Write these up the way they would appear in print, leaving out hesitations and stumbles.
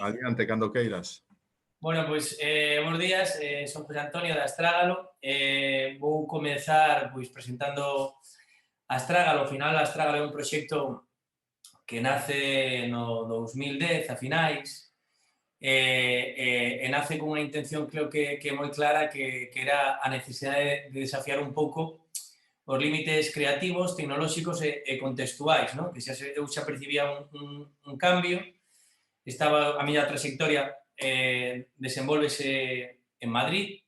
Adiante, cando queiras. Bueno, pois, bons días, son José Antonio de Astrágalo. Vou comezar presentando Astrágalo. Ao final, Astrágalo é un proxecto que nace no 2010, a finais, e nace con unha intención, creo que é moi clara, que era a necesidade de desafiar un pouco os límites creativos, tecnolóxicos e contextuais, non? Que eu xa percibía un cambio. A miña trayectoria desenvolvese en Madrid,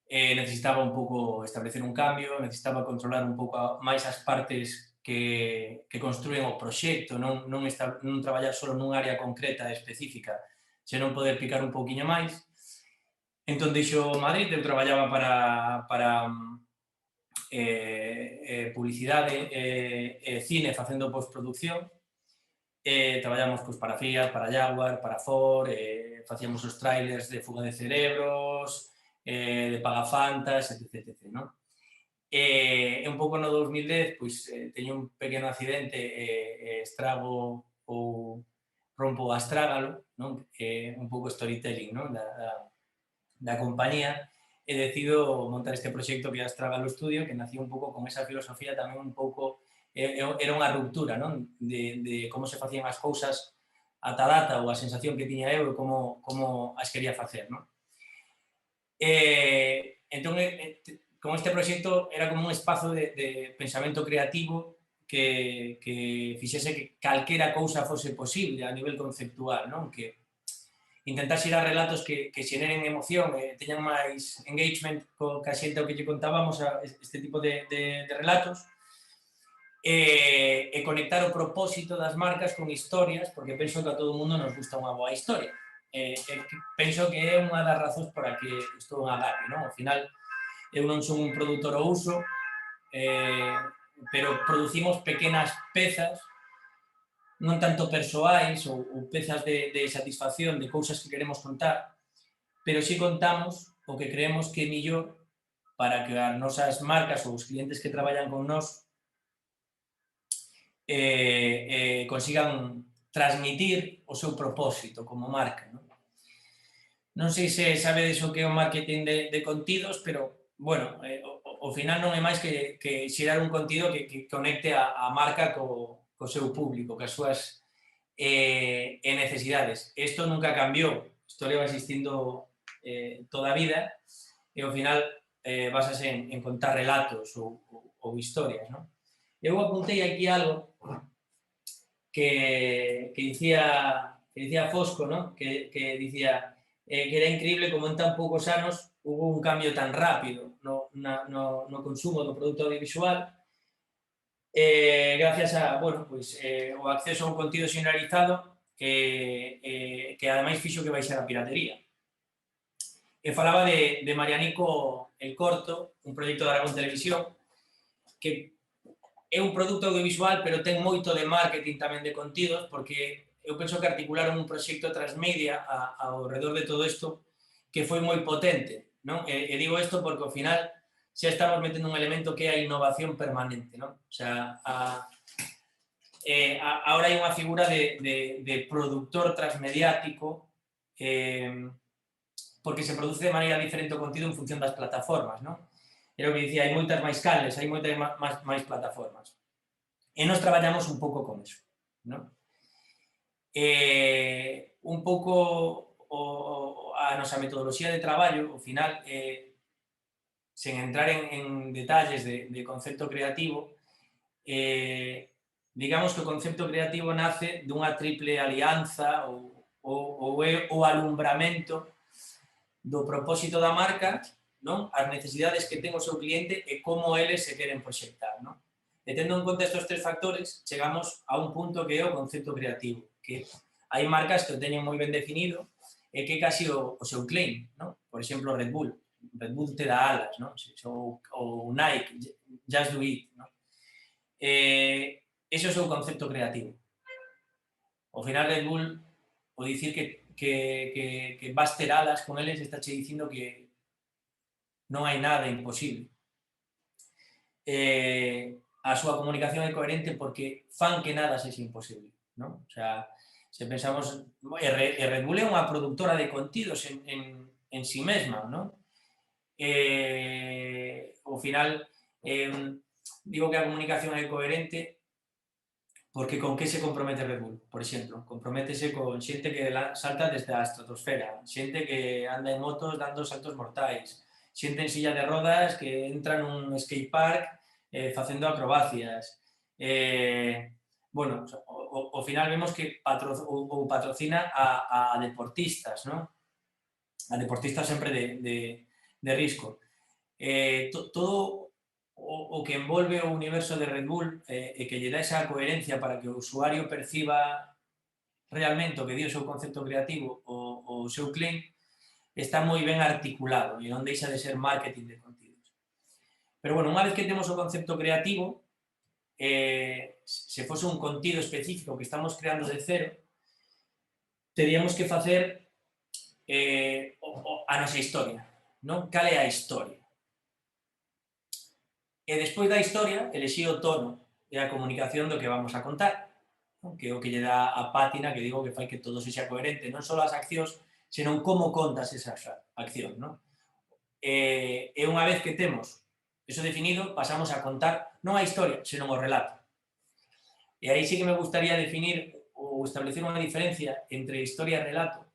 necesitaba un pouco establecer un cambio, necesitaba controlar un pouco máis as partes que construen o proxecto, non traballar só nun área concreta e específica, senón poder picar un pouquiño máis. Entón, deixo Madrid, eu traballaba para publicidade e cine facendo postproducción. Traballamos para Fiat, para Jaguar, para Ford, facíamos os trailers de Fuga de Cerebros, de Pagafantas, etc. ¿no? Un pouco no 2010 teño un pequeno accidente e estrago ou rompo o astrágalo, non? Un pouco storytelling, non? Da compañía, e decido montar este proxecto que é Astrágalo Studio, que nació un pouco con esa filosofía tamén un pouco. Era unha ruptura, non? De como se facían as cousas ata a data, ou a sensación que tiña eu, como as quería facer, non? Entón, con este proxecto era como un espazo de pensamento creativo que fixese que calquera cousa fose posible a nivel conceptual, non? Que intentar xerar relatos que xeneren emoción e teñan máis engagement ca xente ao que lle contábamos este tipo de relatos, e conectar o propósito das marcas con historias, porque penso que a todo mundo nos gusta unha boa historia. Penso que é unha das razóns para que estou en Agape, non? Ao final, eu non son un produtor ao uso, pero producimos pequenas pezas, non tanto persoais ou pezas de satisfacción de cousas que queremos contar, pero si contamos o que creemos que é millor para que as nosas marcas ou os clientes que traballan con nós consigan transmitir o seu propósito como marca. Non sei se sabedes o que é o marketing de contidos, pero, bueno, ao final non é máis que xerar un contido que conecte a marca co seu público, cas súas necesidades. Isto nunca cambiou, isto leva existindo toda a vida, e ao final basase en contar relatos ou historias, non? Eu apuntei aquí algo que dicía Fosco, ¿no? Que dicía que era increíble como en tan poucos anos hubo un cambio tan rápido no consumo do produto audiovisual, gracias a, bueno, o acceso a un contido xeneralizado que ademais fixo que baixara a piratería. E falaba de Marianico El Corto, un proxecto de Aragón Televisión, que é un produto audiovisual, pero ten moito de marketing tamén de contidos, porque eu penso que articularon un proxecto transmedia ao redor de todo isto que foi moi potente, non? E digo isto porque ao final xa estamos metendo un elemento que é a innovación permanente, non? O sea, ahora hai unha figura de productor transmediático porque se produce de maneira diferente o contido en función das plataformas, non? Era o que dicía, hai moitas máis canles, hai moitas máis plataformas. E nos traballamos un pouco con eso, non? Un pouco a nosa metodoloxía de traballo, ao final, sen entrar en detalles de concepto creativo, digamos que o concepto creativo nace dunha triple alianza ou é o alumbramento do propósito da marca, non? As necesidades que ten o seu cliente e como eles se queren proxectar, non? E tendo en conta estes tres factores, chegamos a un punto que é o concepto creativo, que hai marcas que o teñen moi ben definido e que é casi o seu claim, non? Por exemplo, Red Bull. Red Bull te dá alas, non? Ou Nike, Just Do It, non? Ese é o seu concepto creativo. Ao final, Red Bull, o dicir que vas ter alas con eles, está che dicindo que non hai nada imposible. A súa comunicación é coherente porque fan que nada sexa imposible, non? O sea, Se pensamos, Red Bull é unha productora de contidos en si mesma, non? Ao final, digo que a comunicación é coherente porque con que se compromete Red Bull, por exemplo? Comprométese con xente que salta desde a estratosfera, xente que anda en motos dando saltos mortais, xente en silla de rodas que entra nun skatepark facendo acrobacias. Bueno, ao final vemos que patrocina a deportistas, non? A deportistas sempre de risco. Todo o que envolve o universo de Red Bull e que lle dá esa coherencia para que o usuario perciba realmente o que di o seu concepto creativo o seu claim está moi ben articulado e non deixa de ser marketing de contidos. Pero, bueno, unha vez que temos o concepto creativo, se fose un contido específico que estamos creando de cero, teríamos que facer a nosa historia, non? Cal é a historia? E despois da historia, elexir o tono e a comunicación do que vamos a contar, non? Que é o que lle dá a pátina que digo que fai que todo sexa coherente, non só as accións, senón como contas esas accións, non? E unha vez que temos eso definido, pasamos a contar non a historia, senón o relato. E aí sí que me gustaría definir ou establecer unha diferencia entre historia e relato.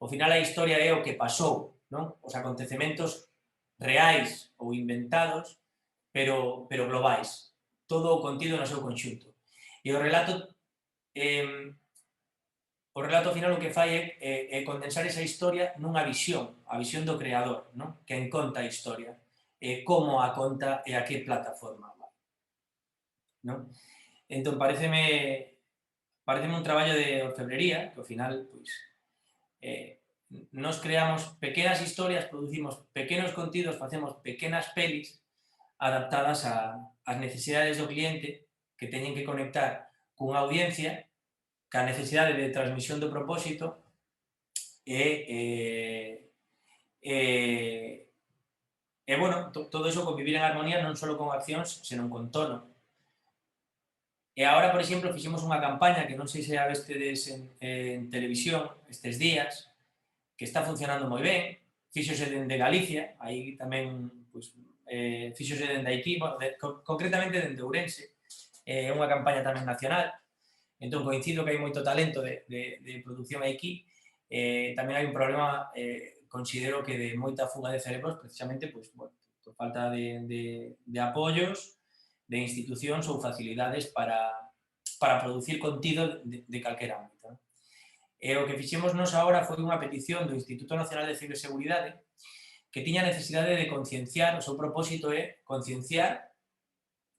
Ao final a historia é o que pasou, non? Os acontecementos reais ou inventados, pero globais. Todo o contido no seu conxunto. E o relato ao final o que fai é condensar esa historia nunha visión, a visión do creador, non? Quen conta a historia, como a conta e a que plataforma vai. Non? Entón, pareceme un traballo de orfebrería, que ao final, pois, nos creamos pequenas historias, producimos pequenos contidos, facemos pequenas pelis adaptadas ás necesidades do cliente que teñen que conectar cunha audiencia, ca necesidade de transmisión do propósito e bueno, todo iso convivir en armonía non só con accións, senón con tono. E agora, por exemplo, fixemos unha campaña que non sei se a vestedes en televisión estes días, que está funcionando moi ben, fíxose dende Galicia, aí tamén, pois, fíxose dende aquí, concretamente dende Ourense, é unha campaña tamén nacional, entón coincido que hai moito talento de produción aquí, tamén hai un problema, considero que de moita fuga de cerebros, precisamente, pois, bueno, por falta de apoios, de institucións ou facilidades para producir contido de calquera ámbito. Non? E o que fixemos nos agora foi unha petición do Instituto Nacional de Ciberseguridade que tiña necesidade de concienciar, o seu propósito é concienciar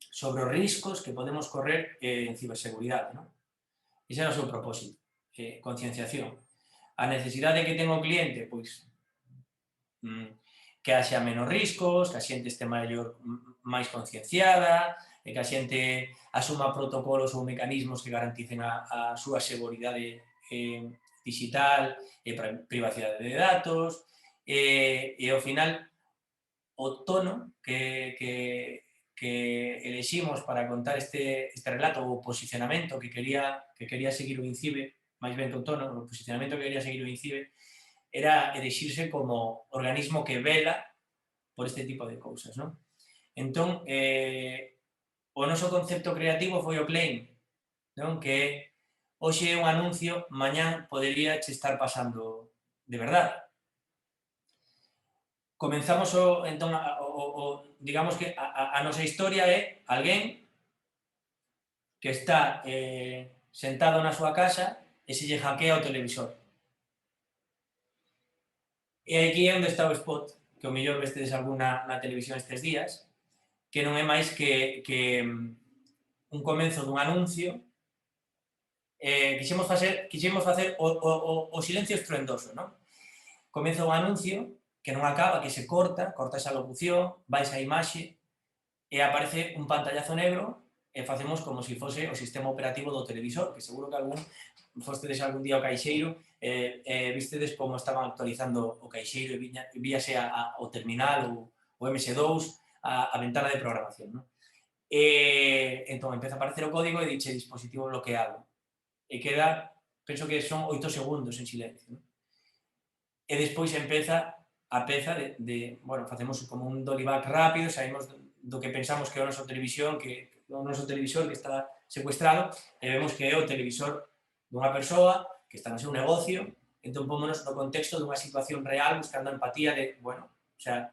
sobre os riscos que podemos correr en ciberseguridade. Non? Ese era o seu propósito, concienciación. A necesidade que ten o cliente, pois, que haxa menos riscos, que a xente este máis concienciada, e que a xente asuma protocolos ou mecanismos que garanticen a súa seguridade digital e privacidade de datos, e ao final o tono que eleximos para contar este relato, o posicionamento que quería seguir o INCIBE, máis ben que o tono, o posicionamento que quería seguir o INCIBE, era elexirse como organismo que vela por este tipo de cousas, non? Entón, o noso concepto creativo foi o claim, non? Que hoxe é un anuncio, mañán podería che estar pasando de verdade. Comenzamos entón, digamos que a nosa historia é alguén que está sentado na súa casa e se lle hackea o televisor. E aquí é onde está o spot, que o mellor vestedes algún na televisión estes días, que non é máis que un comenzo dun anuncio. Quixemos facer o silencio estruendoso, non? Comeza un anuncio que non acaba, que se corta esa locución, vai esa imaxe e aparece un pantallazo negro e facemos como se fose o sistema operativo do televisor, que seguro que fostedes algún día ao caixeiro vistedes como estaban actualizando o caixeiro e víase o terminal ou o MS2, a ventana de programación. Non? Entón, empeza a aparecer o código e dixe dispositivo bloqueado. E queda penso que son 8 segundos en silencio, non? E despois empeza a peza bueno, facemos como un dolly back rápido, saímos do que pensamos que é o noso televisor que está secuestrado, e vemos que é o televisor dunha persoa que está no seu negocio, entón pómonos no contexto dunha situación real, buscando a empatía de, bueno, o sea,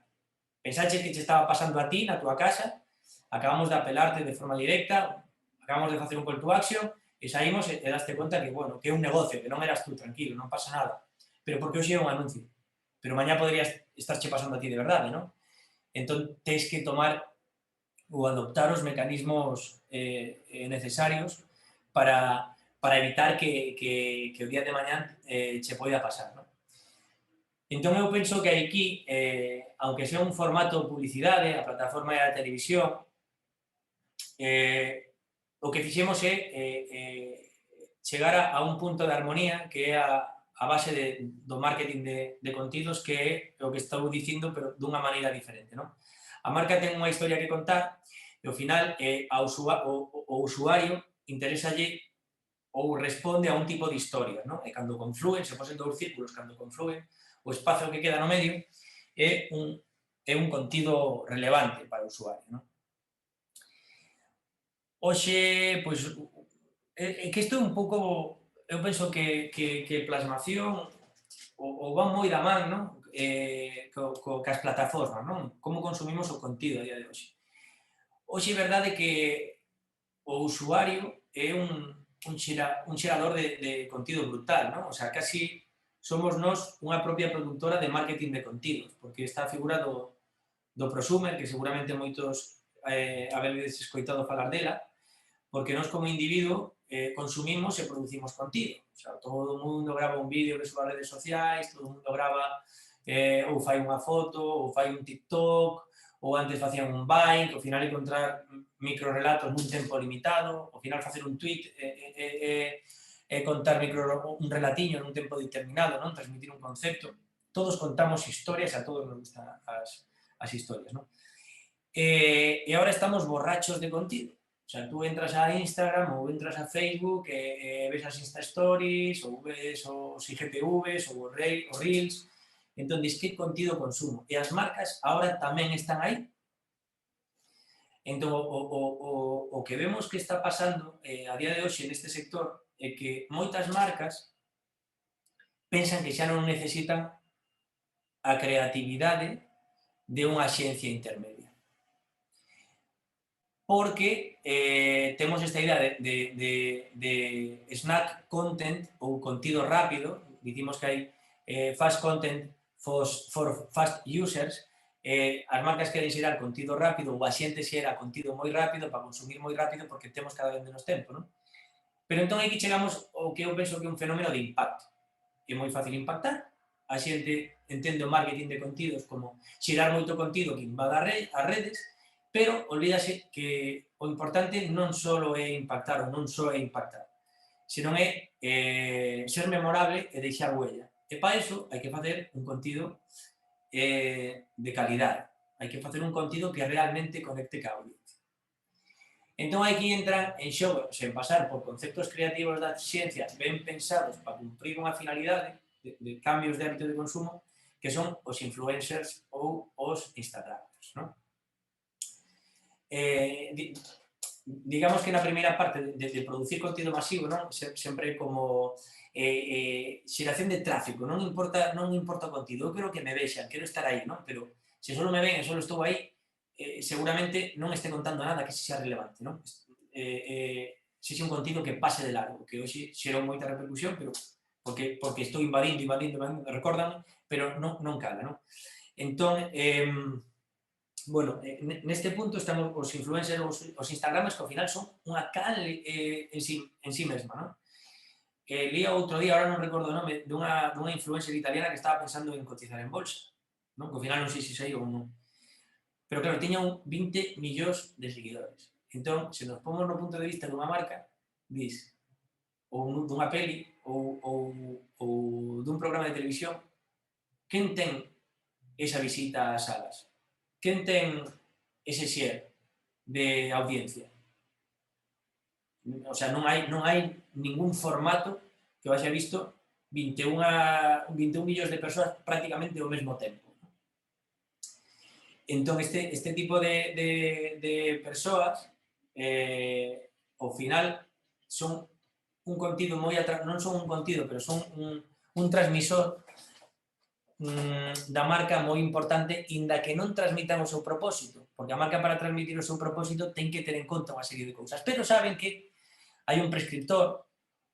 pensaches que te estaba pasando a ti na túa casa, acabamos de apelarte de forma directa, acabamos de facer un call to action, e saímos e daste conta que, bueno, que é un negocio, que non eras tú, tranquilo, non pasa nada, pero porque hoxe é un anuncio, pero mañá podrías estarche pasando a ti de verdade, non? Entón, tens que tomar ou adoptar os mecanismos necesarios para evitar que o día de mañán che poida pasar, non? Entón, eu penso que aquí, aunque sea un formato publicidade, a plataforma da televisión, o que fixemos é chegar a un punto de armonía que é a base do marketing de contidos, que é o que estou dicindo, pero dunha maneira diferente, non? A marca ten unha historia que contar e ao final o usuario interesalle ou responde a un tipo de historia, non? E cando confluen, se fosen dous círculos, cando confluen, o espazo que queda no medio é un contido relevante para o usuario, non? Hoxe, pois, que isto é un pouco, eu penso que plasmación o van moi da man, non? Cas plataformas, non? Como consumimos o contido a día de hoxe. Hoxe é verdade que o usuario é un xerador de contido brutal, non? O sea, casi somos nós unha propia productora de marketing de contidos, porque está a figura do prosumer, que seguramente moitos habedes escoitado falar dela, porque nós como individuo consumimos e producimos contido. O sea, todo o mundo grava un vídeo que suba a redes sociais, todo o mundo grava ou fai unha foto, ou fai un TikTok, ou antes facían un Vine, que ao final encontrar microrelatos nun tempo limitado, ao final facer un tweet e contar un relatiño nun tempo determinado, non? Transmitir un concepto. Todos contamos historias, a todos nos gustan as historias, non? E agora estamos borrachos de contido. O sea, tú entras a Instagram ou entras a Facebook e ves as Insta Stories ou ves os IGTVs ou os Reels. Entón, dis que contido consumo. E as marcas agora tamén están aí. Entón, o que vemos que está pasando a día de hoxe neste sector é que moitas marcas pensan que xa non necesitan a creatividade de unha axencia intermedia. Porque temos esta idea de snack content ou contido rápido, dicimos que hai fast content for fast users, as marcas queren xerar contido rápido ou a xente xera contido moi rápido para consumir moi rápido porque temos cada vez menos tempo, non? Pero entón aquí chegamos ao que eu penso que é un fenómeno de impacto. É moi fácil impactar, a xente entende o marketing de contidos como xerar moito contido que invada as redes, pero olvídase que o importante non só é impactar ou non só é impactar, senón é ser memorable e deixar huella. E para iso hai que facer un contido de calidade, hai que facer un contido que realmente conecte ca audiencia. Entón aquí entran en xogo, sen pasar por conceptos creativos da ciencia ben pensados para cumprir unha finalidade de cambios de hábito de consumo, que son os influencers ou os instagramers, non? Digamos que na primeira parte de producir contido masivo, non? Sempre como xeración de tráfico, non importa o contido, eu quero que me vexan, quero estar aí, non? Pero se só me ven e só estou aí, seguramente non este contando nada que xa relevante, non? Sexa un contido que pase de largo, que hoxe xerou moita repercusión, pero porque estou invadindo, recordan, pero non cala, non? Entón, bueno, neste punto estamos os influencers, os instagramers, que ao final son unha canle en sí mesma, non? Lía outro día, ahora non recordo o nome, dunha influencer italiana que estaba pensando en cotizar en bolsa, non? Que ao final non sei se sei ou non. Pero claro, tiña 20 millóns de seguidores. Entón, se nos pomos no punto de vista dunha marca, dis, ou dunha peli, ou dun programa de televisión, quen ten esa visita ás salas? Quen ten ese share de audiencia? O sea, non hai ningún formato que eu haxa visto 21 millóns de persoas prácticamente ao mesmo tempo. Entón, este tipo de persoas, ao final, son un contido moi non son un contido, pero son un transmisor da marca moi importante, inda que non transmitan o seu propósito, porque a marca para transmitir o seu propósito ten que ter en conta unha serie de cousas, pero saben que hai un prescriptor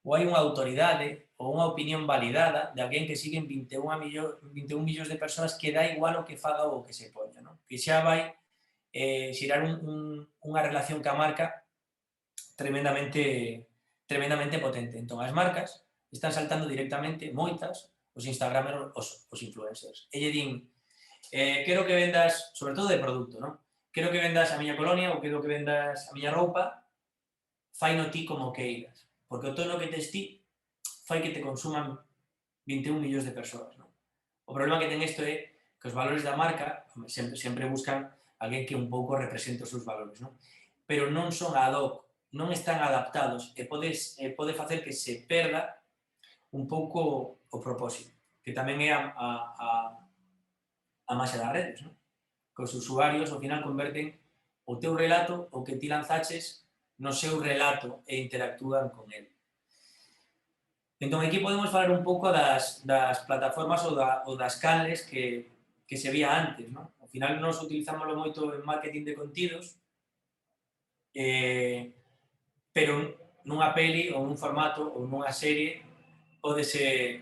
ou hai unha autoridade ou unha opinión validada de alguén que siguen 21 millóns de persoas que dá igual o que faga ou o que se poña, non? Que xa vai xirar unha relación ca marca tremendamente potente. Entón, as marcas están saltando directamente, moitas, os Instagramers, os influencers. E lle din, quero que vendas, sobre todo de produto, non? Quero que vendas a miña colonia ou quero que vendas a miña roupa, faino ti como queiras. Porque o tono que tes ti fai que te consuman 21 millóns de persoas, non? O problema que ten isto é que os valores da marca sempre buscan alguén que un pouco represente os seus valores, non? Pero non son ad hoc, non están adaptados e pode facer que se perda un pouco o propósito, que tamén é a máxia das redes, non? Que os usuarios ao final converten o teu relato, o que ti lanzaches, no seu relato e interactúan con ele. Entón, aquí podemos falar un pouco das plataformas ou das canles que se vía antes, non? Ao final, nós utilizámoslo moito en marketing de contidos, pero nunha peli ou nun formato ou nunha serie pódese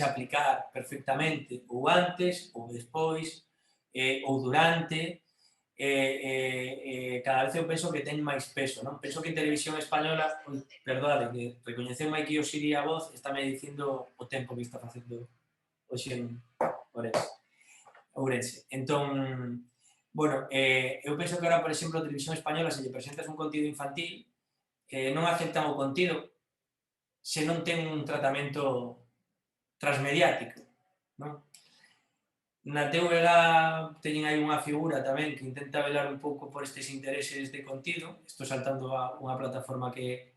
aplicar perfectamente ou antes ou despois ou durante, cada vez eu penso que ten máis peso, non? Penso que en televisión española, perdade, que recoñeceu aquí o Siri a voz, estáme dicindo o tempo que está facendo hoxe en Ourense. Entón, bueno, eu penso que ahora, por exemplo, a televisión española, se lle presentas un contido infantil, non aceptan o contido se non ten un tratamento transmediático, non? Na TVG teñen aí unha figura tamén que intenta velar un pouco por estes intereses de contido, isto saltando a unha plataforma que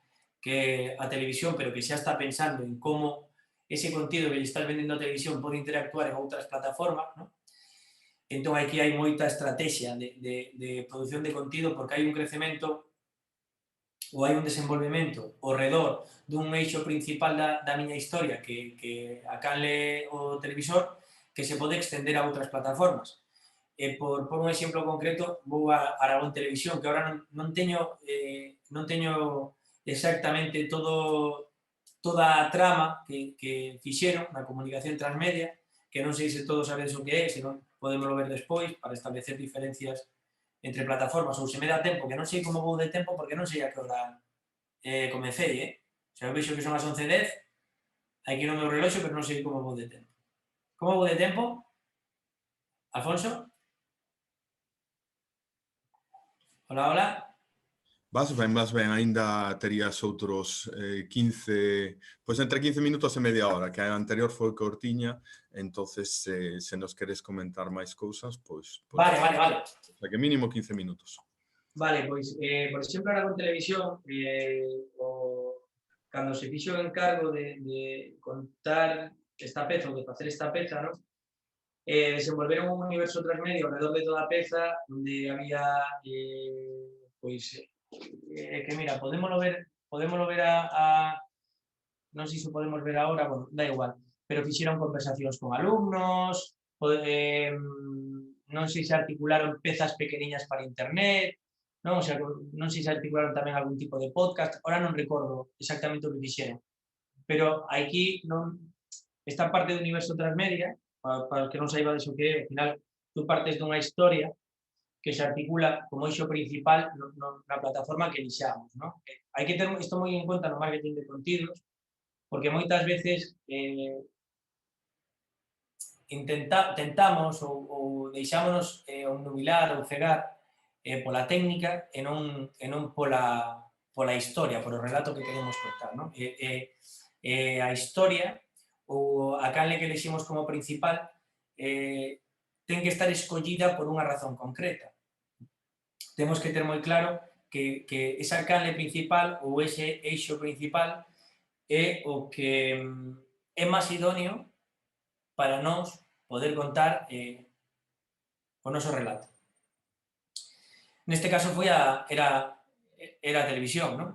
a televisión, pero que xa está pensando en como ese contido que lle estás vendendo a televisión pode interactuar en outras plataformas, non? Entón, aquí hai moita estrategia de produción de contido porque hai un crecemento ou hai un desenvolvemento ao redor dun eixo principal da miña historia que a canle o televisor que se pode extender a outras plataformas. Por un exemplo concreto, vou a Aragón Televisión, que agora non teño exactamente toda a trama que fixeron na comunicación transmedia, que non sei se todos sabedes o que é, senón podemos ver despois para establecer diferencias entre plataformas, ou se me dá tempo, que non sei como vou de tempo, porque non sei a que hora comecei, O sea, eu vexo que son as 11:10, aquí no meu reloxo, pero non sei como vou de tempo. Como vou de tempo? Alfonso? Hola, hola. Vas ben, aínda terías outros 15, pois entre 15 minutos e media hora, que a anterior foi cortiña, entonces se nos queres comentar máis cousas, pois... Vale. O sea, que mínimo 15 minutos. Vale, pois, por exemplo, ahora con televisión, cando se fixo o encargo de contar esta peza ou de facer esta peza, non? Desenvolveron un universo transmedio alrededor de toda a peza, onde había, pois, que mira, podémolo ver non sei se podemos ver agora, bueno, da igual, pero fixeron conversacións con alumnos, non sei se articularon pezas pequeniñas para internet, non? O sea, non sei se articularon tamén algún tipo de podcast, ahora non recordo exactamente o que fixeron, pero aquí non, esta parte do universo transmedia, para os que non saibades o que é, ao final, tú partes dunha historia que se articula como eixo principal na plataforma que elixamos, non? Hai que ter isto moi en conta no marketing de contidos, porque moitas veces tentamos ou deixámonos obnubilar ou cegar pola técnica e non pola historia, polo relato que queremos contar, non? A historia ou a canle que eliximos como principal ten que estar escollida por unha razón concreta. Temos que ter moi claro que esa canle principal ou ese eixo principal é o que é máis idóneo para nós poder contar o noso relato. Neste caso era a televisión, non?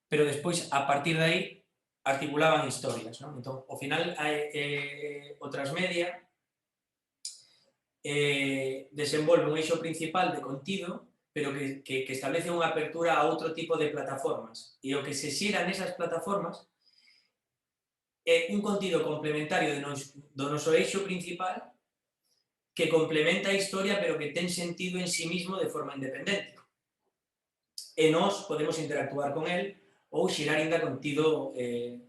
Pero despois, a partir de aí, articulaban historias, non? Entón, ao final, o Transmedia desenvolve un eixo principal de contido, pero que establece unha apertura a outro tipo de plataformas. E o que se xira nesas plataformas é un contido complementario do noso eixo principal que complementa a historia, pero que ten sentido en sí mismo de forma independente. E nós podemos interactuar con el ou xirar ainda contido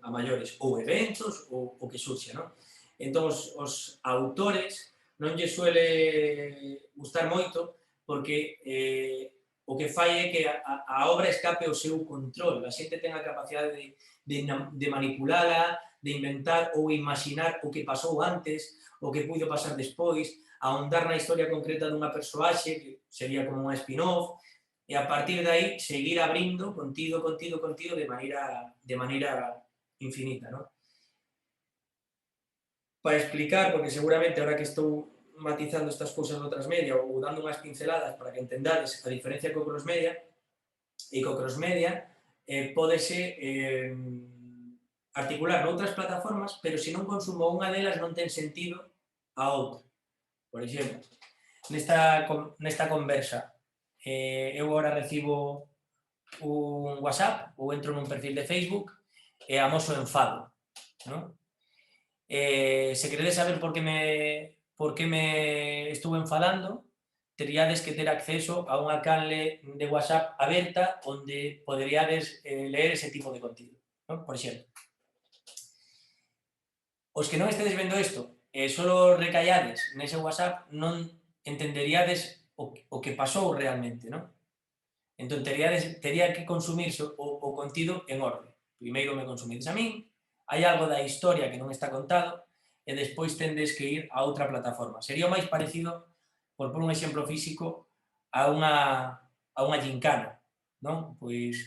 a maiores, ou eventos, ou o que surxe, non? Entón, os autores non lle suele gustar moito porque o que fai é que a obra escape ao seu control, a xente ten a capacidade de manipulala, de inventar ou imaginar o que pasou antes, o que puido pasar despois, ahondar na historia concreta dunha persoaxe, que sería como unha spin-off, e a partir de aí seguir abrindo contido de maneira infinita, ¿no? Para explicar, porque seguramente ahora que estou matizando estas cousas do Transmedia ou dando unhas pinceladas para que entendades a diferencia co Crossmedia, e co Crossmedia pódese articular noutras plataformas, pero se non consumo unha delas non ten sentido a outra. Por exemplo, nesta conversa, eu agora recibo un WhatsApp ou entro nun perfil de Facebook e amoso enfado, non? Se queredes saber por que me estuve enfadando, teríades que ter acceso a unha canle de WhatsApp aberta onde poderíades ler ese tipo de contido, non? Por exemplo, os que non estedes vendo isto e só recallades nese WhatsApp non entenderíades o que pasou realmente, non? Entón, tería que consumirse o contido en orde. Primeiro me consumides a min, hai algo da historia que non está contado, e despois tendes que ir a outra plataforma. Sería o máis parecido, por un exemplo físico, a unha gincana, non? Pois,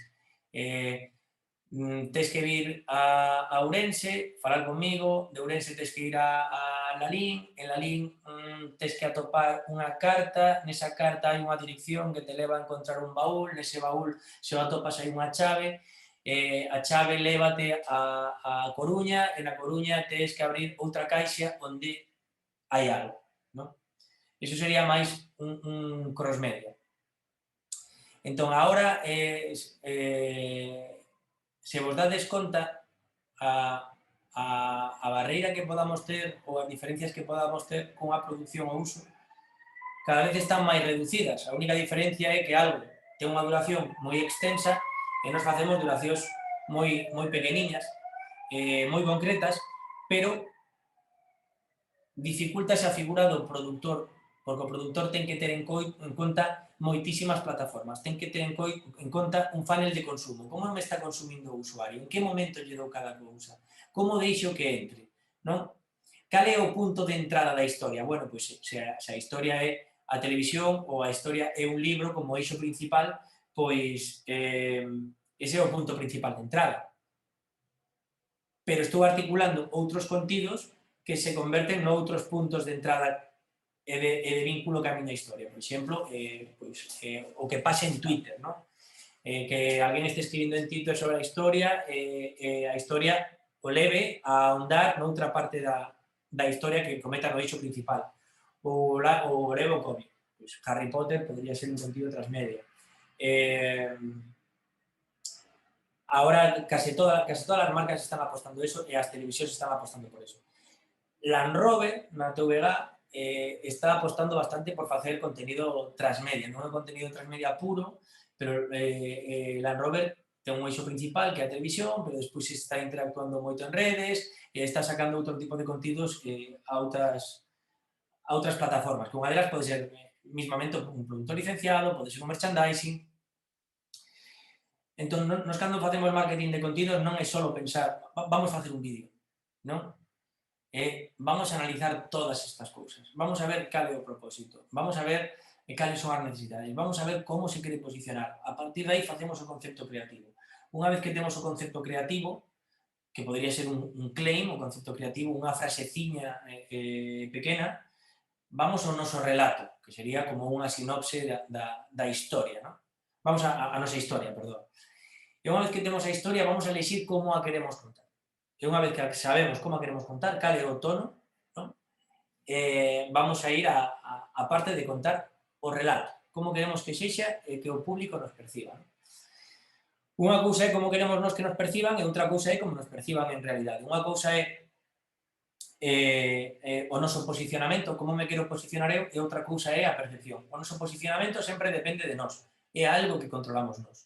tes que vir a Ourense, falar comigo, de Ourense tes que ir a Lalín, en Lalín tes que atopar unha carta, nesa carta hai unha dirección que te leva a encontrar un baúl, nese baúl se o atopas hai unha chave, a chave lévate a Coruña, e na Coruña tes que abrir outra caixa onde hai algo, non? Iso sería máis un crossmedia. Entón, agora, se vos dades conta, a barreira que podamos ter ou as diferencias que podamos ter con a produción ou uso cada vez están máis reducidas. A única diferencia é que algo ten unha duración moi extensa e nos facemos duracións moi pequeniñas, moi concretas, pero dificultase a figura do produtor, porque o produtor ten que ter en conta moitísimas plataformas, ten que ter en conta un funnel de consumo, como me está consumindo o usuario, en que momento lle dou cada cousa, como deixo que entre, non? Cal é o punto de entrada da historia? Bueno, pois se a historia é a televisión ou a historia é un libro como eixo principal, pois ese é o punto principal de entrada. Pero estou articulando outros contidos que se converten noutros puntos de entrada e de vínculo ca miña historia. Por exemplo, o que pase en Twitter, non? Que alguén este escribindo en Twitter sobre a historia e a historia o leve a ahondar noutra parte da historia que cometa no eixo principal. O leve o cómic. Pues Harry Potter podría ser un contido transmedia. Ahora case todas as marcas están apostando eso e as televisións están apostando por eso. Land Rover, na TVG, está apostando bastante por facer contenido transmedia, non é contenido transmedia puro, pero Land Rover ten un eixo principal que é a televisión, pero despois está interactuando moito en redes e está sacando outro tipo de contidos a outras plataformas, que unha delas pode ser mismamente un produto licenciado, pode ser un merchandising. Entón, nos cando facemos marketing de contidos non é só pensar, vamos a facer un vídeo, non? Vamos a analizar todas estas cousas, vamos a ver cal é o propósito, vamos a ver cales son as necesidades, vamos a ver como se quere posicionar. A partir de aí facemos o concepto creativo. Unha vez que temos o concepto creativo, que podría ser un claim, o concepto creativo, unha fraseciña pequena, vamos ao noso relato, que sería como unha sinopse da historia, non? Vamos a nosa historia, perdón. E unha vez que temos a historia, vamos a elegir como a queremos contar. E unha vez que sabemos como a queremos contar, cal é o tono, non? Vamos a ir a parte de contar o relato, como queremos que sexa e que o público nos perciba, non? Unha cousa é como queremos nos que nos perciban e outra cousa é como nos perciban en realidade. Unha cousa é o noso posicionamento, como me quero posicionar eu, e outra cousa é a percepción. O noso posicionamento sempre depende de nós, é algo que controlamos nós.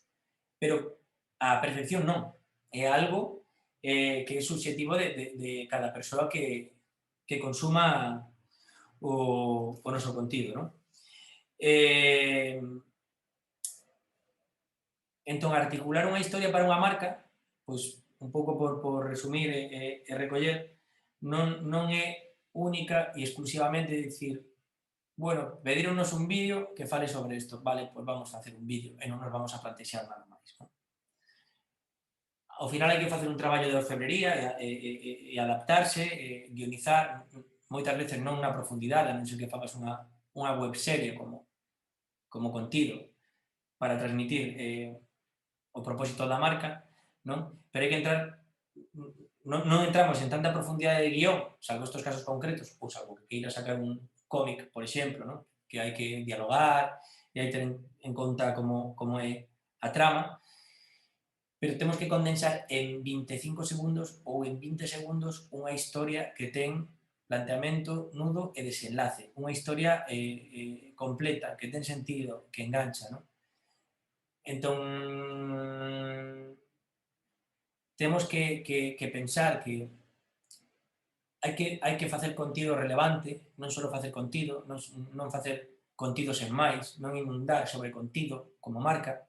Pero a percepción non, é algo que é subjetivo de cada persoa que consuma o noso contido, non? Entón, articular unha historia para unha marca, pois, un pouco por resumir e recoller, non é única e exclusivamente dicir, bueno, pedironnos un vídeo que fale sobre isto, vale, pois vamos a facer un vídeo e non nos vamos a plantexar nada máis, non? Ao final hai que facer un traballo de orfebrería e adaptarse, guionizar, moitas veces non na profundidade, a non ser que fagas unha webserie como contido para transmitir o propósito da marca, non? Pero hai que entrar, non entramos en tanta profundidade de guión, salvo estos casos concretos, ou salvo que queira sacar un cómic, por exemplo, non? Que hai que dialogar e hai que ter en conta como é a trama, pero temos que condensar en 25 segundos ou en 20 segundos unha historia que ten planteamento, nudo e desenlace. Unha historia completa, que ten sentido, que engancha, non? Entón, temos que pensar que hai que facer contido relevante, non só facer contido, non facer contido sen máis, non inundar sobre contido como marca.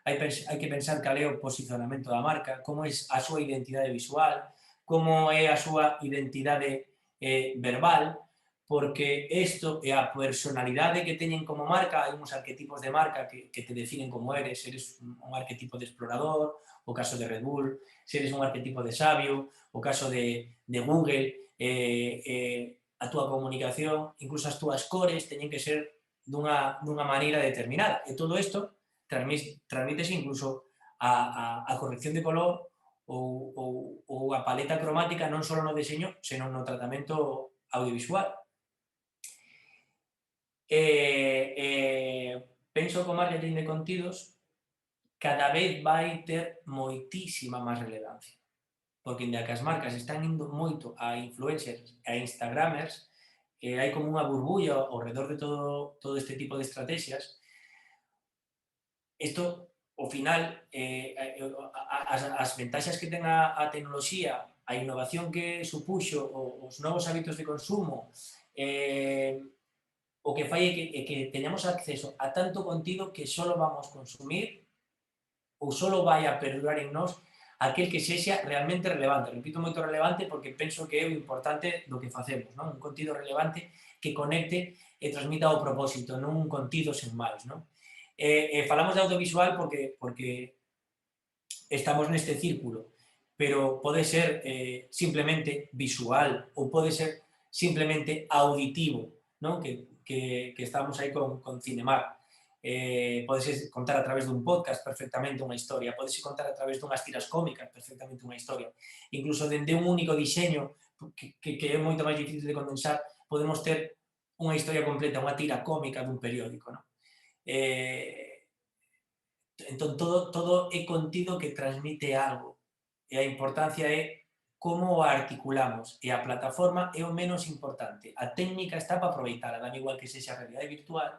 Hai que pensar cal é o posicionamento da marca, como é a súa identidade visual, como é a súa identidade verbal, porque isto é a personalidade que teñen como marca, hai uns arquetipos de marca que te definen como eres un arquetipo de explorador, o caso de Red Bull, se eres un arquetipo de sabio, o caso de Google, a túa comunicación, incluso as túas cores teñen que ser dunha maneira determinada, e todo isto transmítese incluso a corrección de color ou a paleta cromática non só no deseño, senón no tratamento audiovisual. Penso que o marketing de contidos cada vez vai ter moitísima máis relevancia, porque inda que as marcas están indo moito a influencers e a instagramers, hai como unha burbulla ao redor de todo este tipo de estrategias. Isto, ao final, as ventaxas que ten a tecnoloxía, a innovación que supuxo, os novos hábitos de consumo, o que fai é que teñamos acceso a tanto contido que só vamos consumir ou só vai a perdurar en nós aquel que sexa realmente relevante. Repito moito relevante porque penso que é o importante do que facemos, non? Un contido relevante que conecte e transmita o propósito, non un contido sen máis, non? Falamos de audiovisual porque estamos neste círculo, pero pode ser simplemente visual ou pode ser simplemente auditivo, non? Que estamos aí con Cinemar. Podese contar a través dun podcast perfectamente unha historia, podese contar a través dunhas tiras cómicas perfectamente unha historia, incluso dende un único diseño que é moito máis difícil de condensar, podemos ter unha historia completa, unha tira cómica dun periódico, non? Entón, todo é contido que transmite algo, e a importancia é como o articulamos, e a plataforma é o menos importante. A técnica está para aproveitala, dame igual que sexa a realidade virtual,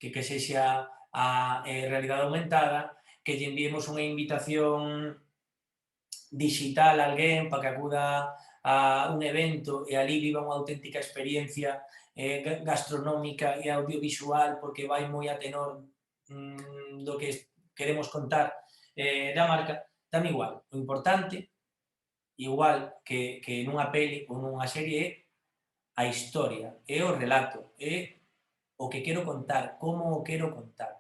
que sexa a realidade aumentada, que lle enviemos unha invitación digital a alguén para que acuda a un evento e ali viva unha auténtica experiencia gastronómica e audiovisual porque vai moi a tenor do que queremos contar da marca, dame igual. O importante, igual que nunha peli ou nunha serie, é a historia, é o relato, é o que quero contar, como o quero contar.